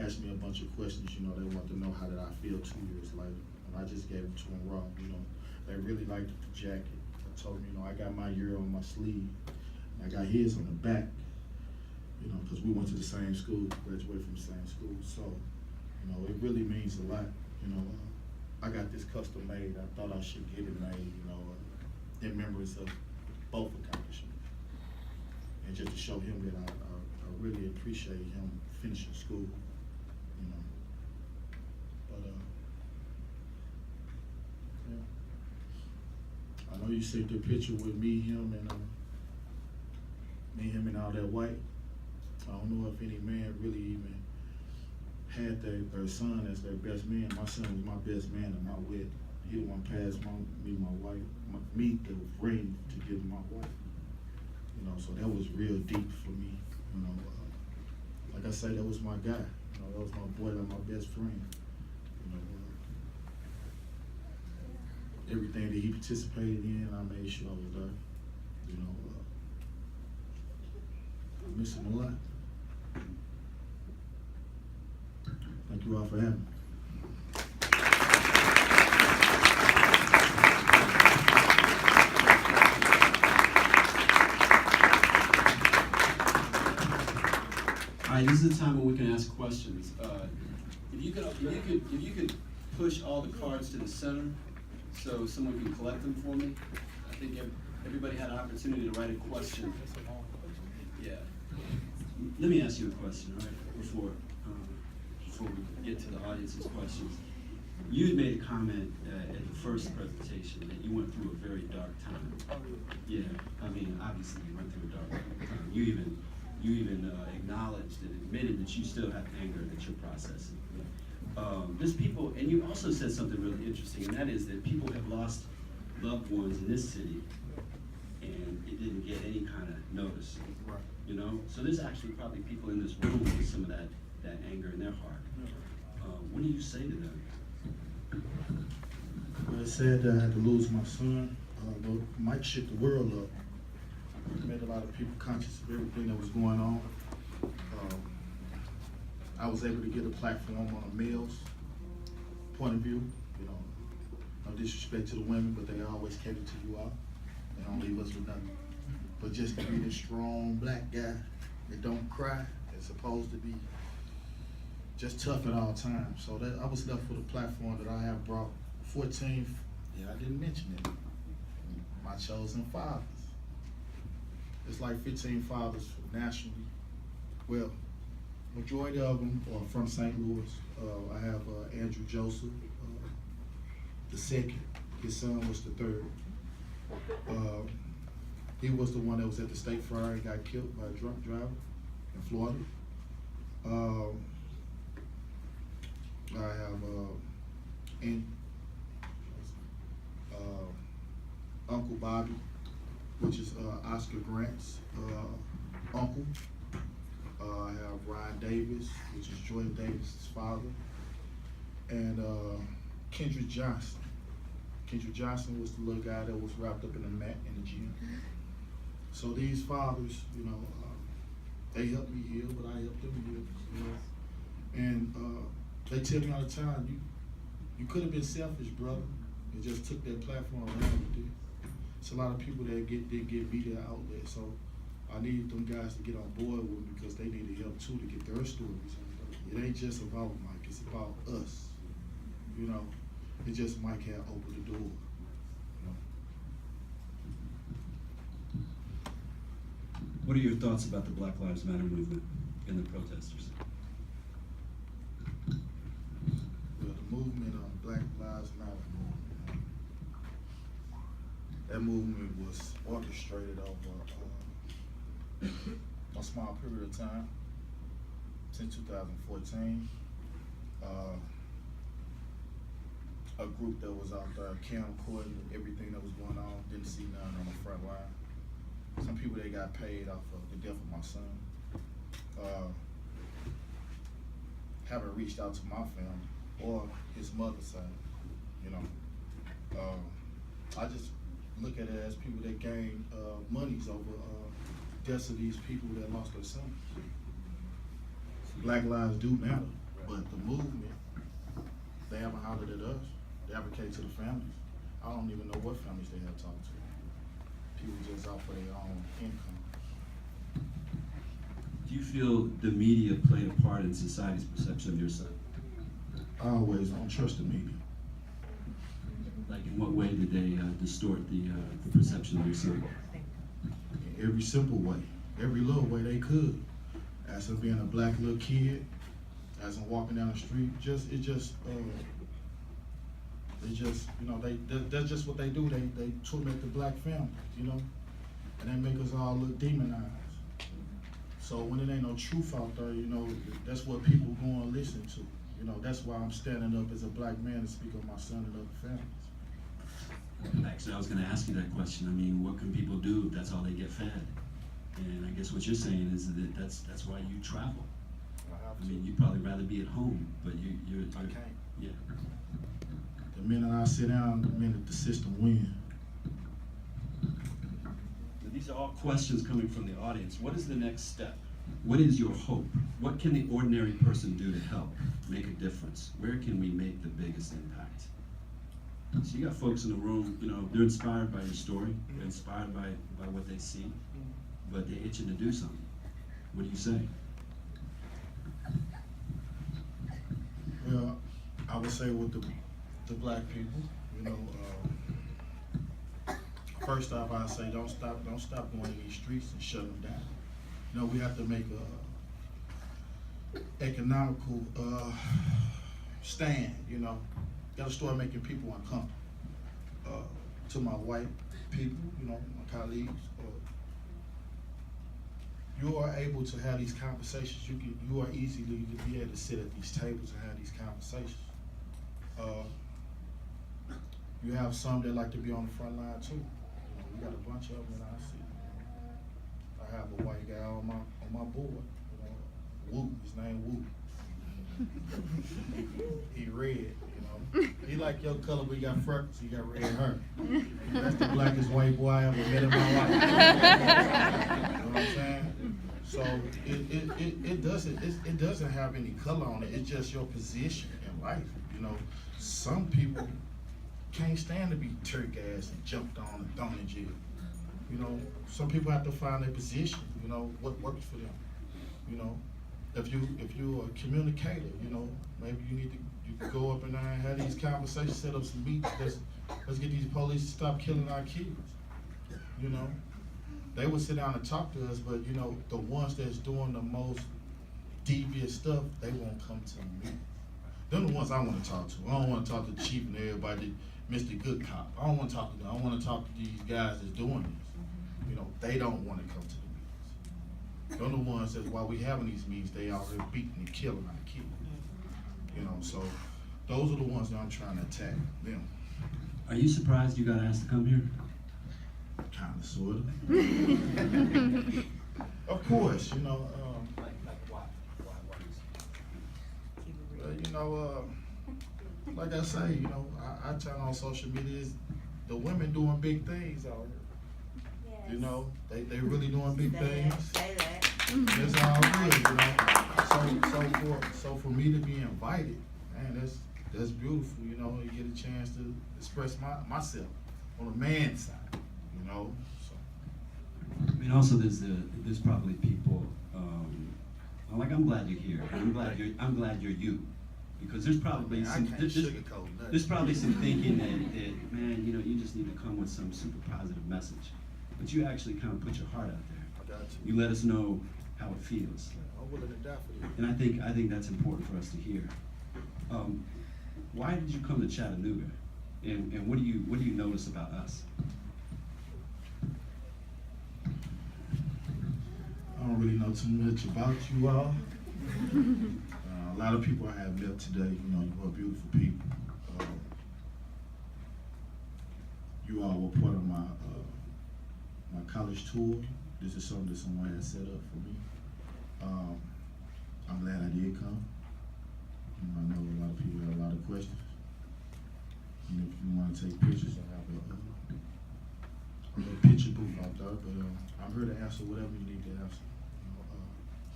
asked me a bunch of questions. You know, they wanted to know how did I feel 2 years later, and I just gave it to them raw. You know, they really liked the jacket. I told them, you know, I got my year on my sleeve, and I got his on the back. You know, because we went to the same school, graduated from the same school. So, you know, it really means a lot. You know, I got this custom made. I thought I should get it made, you know, in memories of both accomplishments. And just to show him that I really appreciate him finishing school, you know. But, yeah. I know you see the picture with me, him, and all that white. I don't know if any man really even had their son as their best man. My son was my best man in my wedding. He the one passed me the ring to give my wife. You know, so that was real deep for me. You know, like I say, that was my guy. You know, that was my boy, like my best friend. You know, everything that he participated in, I made sure I was there. You know, I miss him a lot. Thank you all for having me. All right, this is the time when we can ask questions. If you could push all the cards to the center so someone can collect them for me. I think everybody had an opportunity to write a question. Yeah. Let me ask you a question, all right, before we get to the audience's questions. You had made a comment at the first presentation that you went through a very dark time. Yeah, I mean, obviously you went through a dark time. You even acknowledged and admitted that you still have anger that you're processing. There's people, and you also said something really interesting, and that is that people have lost loved ones in this city, and it didn't get any kind of notice. Right. You know, so there's actually probably people in this room with some of that anger in their heart. What do you say to them? Well, it's sad that I had to lose my son, but Mike shook the world up. It made a lot of people conscious of everything that was going on. I was able to get a platform on a male's point of view. You know, no disrespect to the women, but they always cater to you all. They don't leave us with nothing. But just to be this strong black guy that don't cry, that's supposed to be just tough at all times. So that I was left with a platform that I have brought 14, I didn't mention it, my chosen fathers. It's like 15 fathers nationally. Well, majority of them are from St. Louis. I have Andrew Joseph, the second. His son was the third. He was the one that was at the state fair and got killed by a drunk driver in Florida. I have Uncle Bobby, which is Oscar Grant's uncle. I have Ryan Davis, which is Jordan Davis' father, and Kendrick Johnson. Kendrick Johnson was the little guy that was wrapped up in a mat in the gym. So these fathers, you know, they helped me heal, but I helped them heal. You know? And they tell me all the time, you could have been selfish, brother. You just took that platform around with it. It's a lot of people that didn't get media outlet, so I need them guys to get on board with me because they need help too to get their stories. It ain't just about Mike, it's about us. You know, it just Mike had opened the door. You know? What are your thoughts about the Black Lives Matter movement and the protesters? Well, the movement on Black Lives Matter movement, that movement was orchestrated over a small period of time, since 2014. A group that was out there camcording everything that was going on, didn't see none on the front line. Some people they got paid off of the death of my son. Haven't reached out to my family or his mother's side, you know. I just look at it as people that gain monies over deaths of these people that lost their sons. Black lives do matter. Right. But the movement, they haven't hollered at us. They advocate to the families. I don't even know what families they have talked to. People just out for their own income. Do you feel the media played a part in society's perception of your son? I always don't trust the media. Like, in what way did they distort the perception of your son? In every simple way, every little way they could. As him being a black little kid, as him walking down the street, that's just what they do. They torment the black family, and they make us all look demonized. So when it ain't no truth out there, that's what people go and listen to. That's why I'm standing up as a black man to speak on my son and other families. Actually, I was going to ask you that question. I mean, what can people do if that's all they get fed? And I guess what you're saying is that that's why you travel. I mean, you'd probably rather be at home, but you're I can't. Yeah. The minute I sit down, the minute the system wins. These are all questions coming from the audience. What is the next step? What is your hope? What can the ordinary person do to help make a difference? Where can we make the biggest impact? So you got folks in the room, they're inspired by your story. They're inspired by what they see, but they're itching to do something. What do you say? Well, I would say with the black people, first off, I say don't stop going in these streets and shut them down. We have to make a economical stand. Gotta start making people uncomfortable. To my white people, my colleagues, you are able to have these conversations. You are easily to be able to sit at these tables and have these conversations. You have some that like to be on the front line too. We got a bunch of them that I see. I have a white guy on my board. Woo, his name Woo. He red, He like your color, but he got freckles. He got red hair. That's the blackest white boy I ever met in my life. You know what I'm saying? So it doesn't have any color on it. It's just your position in life. Some people can't stand to be tear gassed and jumped on and thrown in jail. Some people have to find their position. What works for them. If you're a communicator, maybe you could go up and have these conversations, set up some meetings. Let's get these police to stop killing our kids. They would sit down and talk to us, but the ones that's doing the most devious stuff, they won't come to me. They're the ones I want to talk to. I don't want to talk to the chief and everybody, Mr. Good Cop. I don't want to talk to them. I want to talk to these guys that's doing this. They don't want to come to the meetings. They're the ones that while we having these meetings, they out here beating and killing our kids. So those are the ones that I'm trying to attack them. Are you surprised you got asked to come here? Kind of, sort of. Of course, like I say, I turn on social media. The women doing big things out here. Yes. They really doing big things. Say that. It's all good, So for me to be invited, man, that's beautiful. You get a chance to express myself on a man's side. So. I mean, also there's probably people. I'm glad you're here. I'm glad you're you, because there's probably there's probably some thinking that man, you just need to come with some super positive message, but you actually kind of put your heart out there. I got You let us know how it feels, I'm willing to die for this. and I think that's important for us to hear. Why did you come to Chattanooga, and what do you notice about us? I don't really know too much about you all. A lot of people I have met today, you are beautiful people. You all were part of my college tour. This is something that someone has set up for me. I'm glad I did come. I know a lot of people have a lot of questions. And if you want to take pictures, I have a little picture booth out there, but I'm here to answer whatever you need to answer.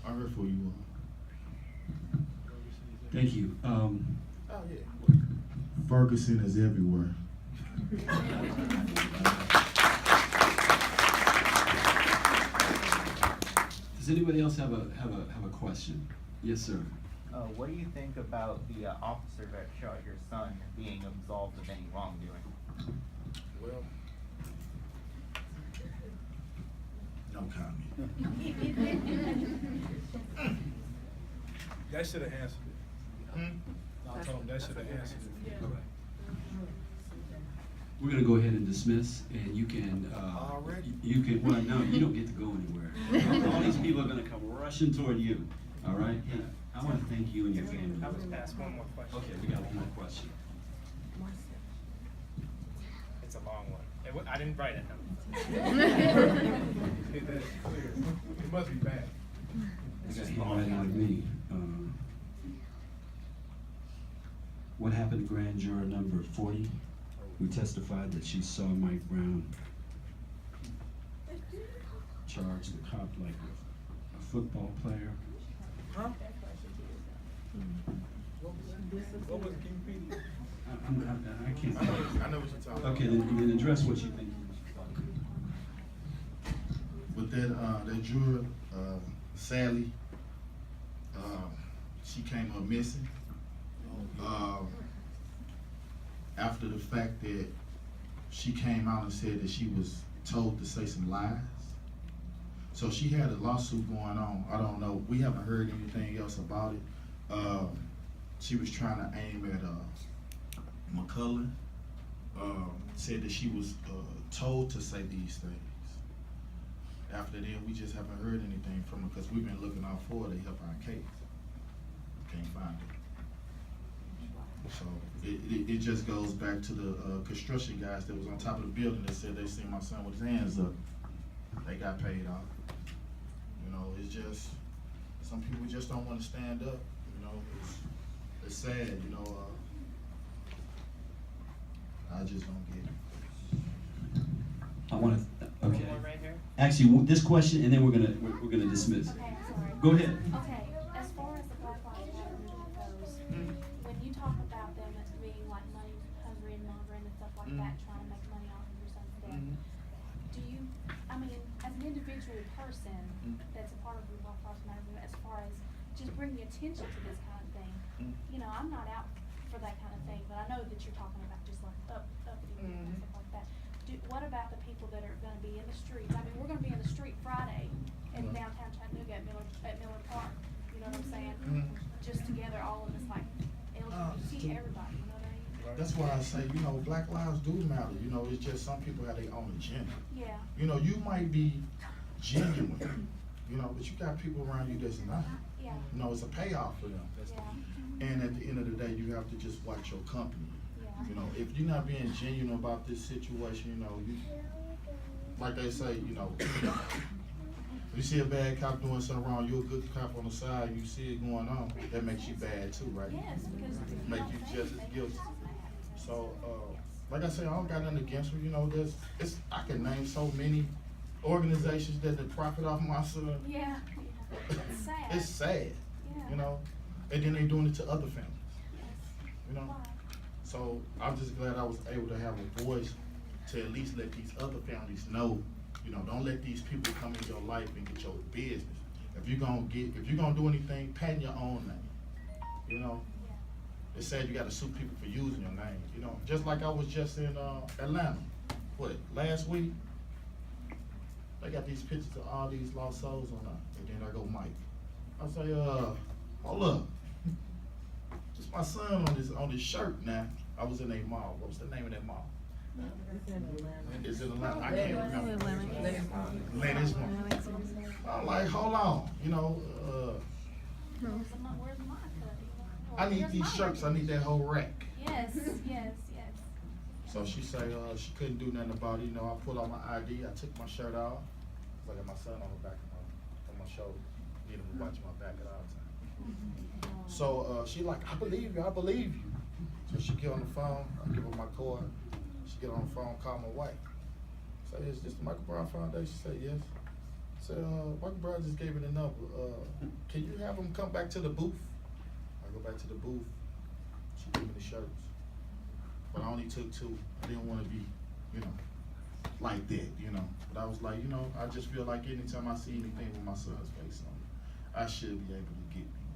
I'm here for you all. Thank you. Oh, yeah. Ferguson is everywhere. Does anybody else have a question? Yes, sir. What do you think about the officer that shot your son being absolved of any wrongdoing? Well, no comment. That should have answered it. I told him that should have answered it. All right. We're gonna go ahead and dismiss, and you can, Already? you can, well, no, you don't get to go anywhere. All these people are gonna come rushing toward you, all right? And I wanna thank you and your family. I was asked one more question. Okay, we got one more question. It's a long one. I didn't write it Get that clear. It must be bad. I got handwriting like me. What happened to grand juror number 40, who testified that she saw Mike Brown charge the cop like a football player? Huh? What was it? Can you repeat it? I can't. I know what you're talking about. Okay, then address what you think. But that juror, Sally, she came up missing. After the fact that she came out and said that she was told to say some lies. So she had a lawsuit going on. I don't know. We haven't heard anything else about it. She was trying to aim at McCullen. Said that she was told to say these things. After then, we just haven't heard anything from her because we've been looking out for her to help our case. Can't find it. So it just goes back to the construction guys that was on top of the building that said they seen my son with his hands up. They got paid off. You know, it's just, some people just don't want to stand up. You know, it's sad, you know. I just don't get it. I want to. Okay. One more right here. Actually, this question, and then we're gonna dismiss. Okay, I'm sorry. Go ahead. Okay, as far as the Black Lives Matter movement goes, when you talk about them as being like money hungry and mongering and stuff like that, trying to make money off of your son's death, do you, I mean, as an individual person that's a part of the Black Lives Matter movement, as far as just bringing attention to this kind of thing, you know, I'm not out for that kind of thing, but I know that you're talking about just like uppity and stuff like that. What about the people that are gonna be in the streets? I mean, we're gonna be in the street Friday in downtown Chattanooga at Miller Park, you know what I'm saying? Just together, all of us, like LGBT, everybody, you know what I mean? That's why I say, you know, Black lives do matter. You know, it's just some people have their own agenda. Yeah. You know, you might be genuine, you know, but you got people around you that's not. Yeah. You know, it's a payoff for them. Yeah. And at the end of the day, you have to just watch your company. Yeah. You know, if you're not being genuine about this situation, you know, you, like they say, you know, you see a bad cop doing something wrong, you're a good cop on the side, you see it going on, that makes you bad too, right? Yes, because if Make don't you think just that, as guilty. it's not happening. So, like I said, I don't got nothing against them, you know, I can name so many organizations that profit off my son. Yeah, it's sad. It's sad, Yeah. you know, and then they doing it to other families, Yes. you know? Why? So I'm just glad I was able to have a voice to at least let these other families know, you know, don't let these people come in your life and get your business. If you're gonna do anything, patent your own name. You know, Yeah. it's sad you gotta sue people for using your name. You know, just like I was just in Atlanta, last week. They got these pictures of all these lost souls on and then I go, Mike. I say, hold up. It's my son on this shirt now. I was in a mall. What was the name of that mall? It's in Atlanta. I can't remember. Lennox Mall. I'm like, hold on, you know, Where's my cut? I need Where's these my shirts. I cut? need that whole rack. Yes, yes, yes. So she say she couldn't do nothing about it. You know, I pulled out my ID. I took my shirt off. I got my son on the back of my shoulder. Need him to watch my back at all times. So she like, I believe you. I believe you. So she get on the phone. I give her my card. She get on the phone, call my wife. Say, is this the Michael Brown Foundation? She said, yes. Say, Michael Brown just gave me the number. Can you have him come back to the booth? I go back to the booth. She gave me the shirts. But I only took 2. I didn't want to be, like that, But I was like, I just feel like anytime I see anything with my son's face on it, I should be able to get people.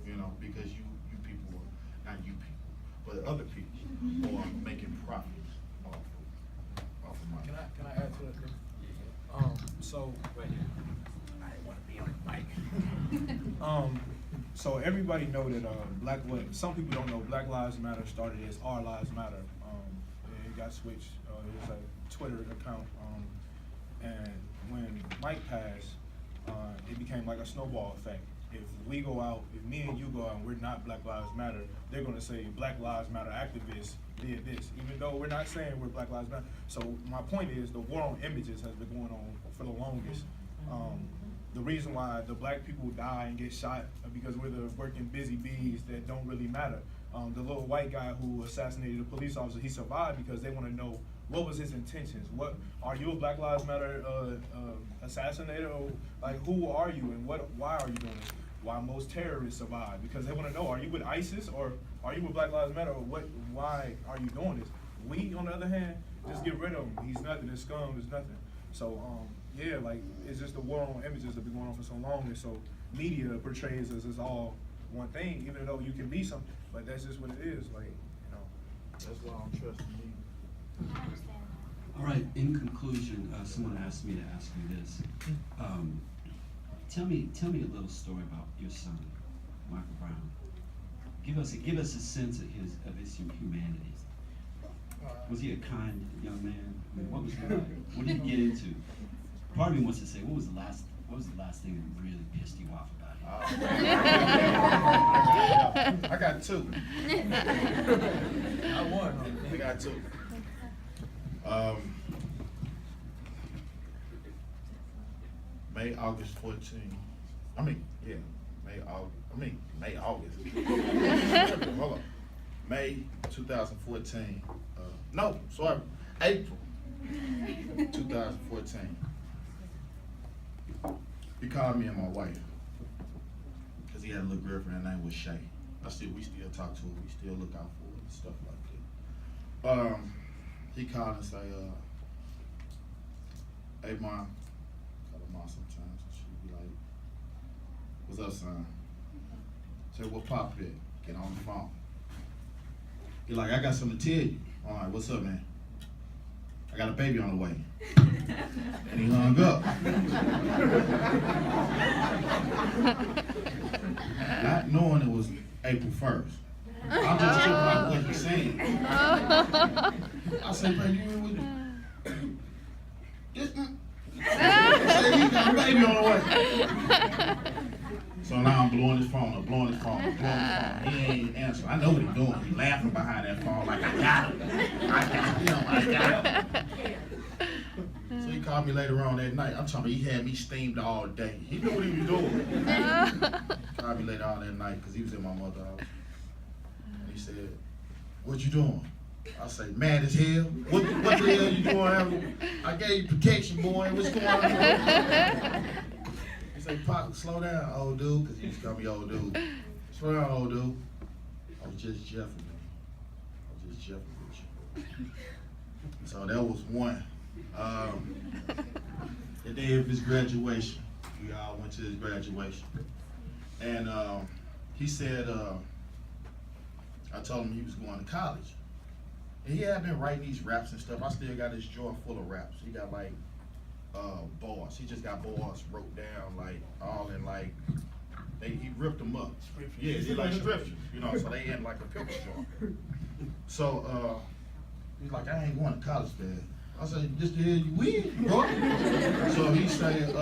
Yes. Because you people are, not you people, but other people who are making profits off of money. Can I add to that? So I didn't want to be on the mic. So everybody know that some people don't know Black Lives Matter started as Our Lives Matter. It got switched. It was a Twitter account. And when Mike passed, it became like a snowball effect. If we go out, if me and you go out and we're not Black Lives Matter, they're gonna say Black Lives Matter activists did this, even though we're not saying we're Black Lives Matter. So my point is the war on images has been going on for the longest. The reason why the black people die and get shot because we're the working busy bees that don't really matter. The little white guy who assassinated a police officer, he survived because they want to know what was his intentions. What are you, a Black Lives Matter assassinator? Or, like, who are you and why are you doing it? Why most terrorists survive, because they want to know, are you with ISIS or are you with Black Lives Matter, or why are you doing this? We, on the other hand, just get rid of him. He's nothing, his scum is nothing. So, yeah, like, it's just the war on images that have been going on for so long, and so media portrays us as all one thing, even though you can be something, but that's just what it is, like, That's why I don't trust the media. I understand that. All right, in conclusion, someone asked me to ask you this. Tell me a little story about your son, Michael Brown. Give us a sense of his humanity. Was he a kind young man? I mean, what was he like? What did he get into? Part of me wants to say, what was the last thing that really pissed you off about him? I got 2. I won. I got 2. May, August 14. May, August. Hold on. May 2014. April 2014. He called me and my wife because he had a little girlfriend. Her name was Shay. We still talk to her. We still look out for her and stuff like that. He called and say, "Hey, Mom." Call her Mom sometimes, and she'd be like, "What's up, son?" Say, "What Pop at? Get on the phone." He like, "I got something to tell you." All right, what's up, man? "I got a baby on the way." And he hung up. Not knowing it was April 1st. I'm just tripping about what he's saying. I said, "Man, you with this?" He said he got a baby on the way. So now I'm blowing his phone. He ain't answering. I know what he's doing. He's laughing behind that phone like, "I got him. I got him." So he called me later on that night. I'm talking about he had me steamed all day. He knew what he was doing. Called me later on that night because he was in my mother's house. And he said, "What you doing?" I say, "Mad as hell. What the hell you doing? I gave you protection, boy. What's going on?" He said, "Pop, slow down, old dude," because he used to call me old dude. "Slow down, old dude. I was just jeffing, man. with you." So that was one. The day of his graduation, we all went to his graduation. And he said, I told him he was going to college. And he had been writing these raps and stuff. I still got his drawer full of raps. He got like bars. He just got bars wrote down like all in like, he ripped them up. Yeah, they like scriptures, so they in like a picture drawer. So he's like, "I ain't going to college, Dad." I said, "Just the hell you win, bro." So he said,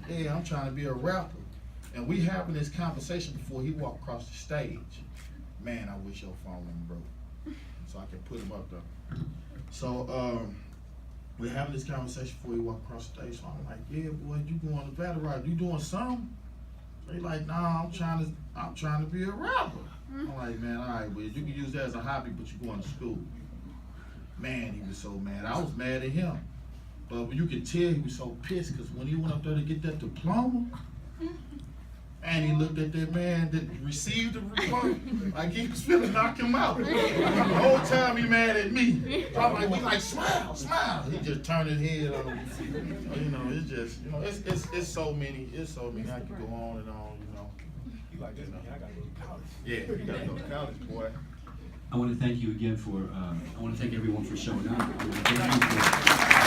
"Yeah, I'm trying to be a rapper." And we having this conversation before he walked across the stage. Man, I wish your phone wasn't broke, so I can put him up there. So we're having this conversation before he walked across the stage. So I'm like, "Yeah, boy, you going to battle rap? You doing something?" So he's like, "Nah, I'm trying to be a rapper." I'm like, "Man, all right, well, you can use that as a hobby, but you're going to school." Man, he was so mad. I was mad at him. But you could tell he was so pissed because when he went up there to get that diploma, And he looked at that man that received the report like he was finna knock him out. The whole time he mad at me. So I'm like, we like, smile, smile. He just turned his head on. You know, it's just, you know, it's so many, I could go on and on, you know. You like this, man, I gotta go to college. Yeah, you gotta go to college, boy. I want to thank you again for, I want to thank everyone for showing up. I want to thank you for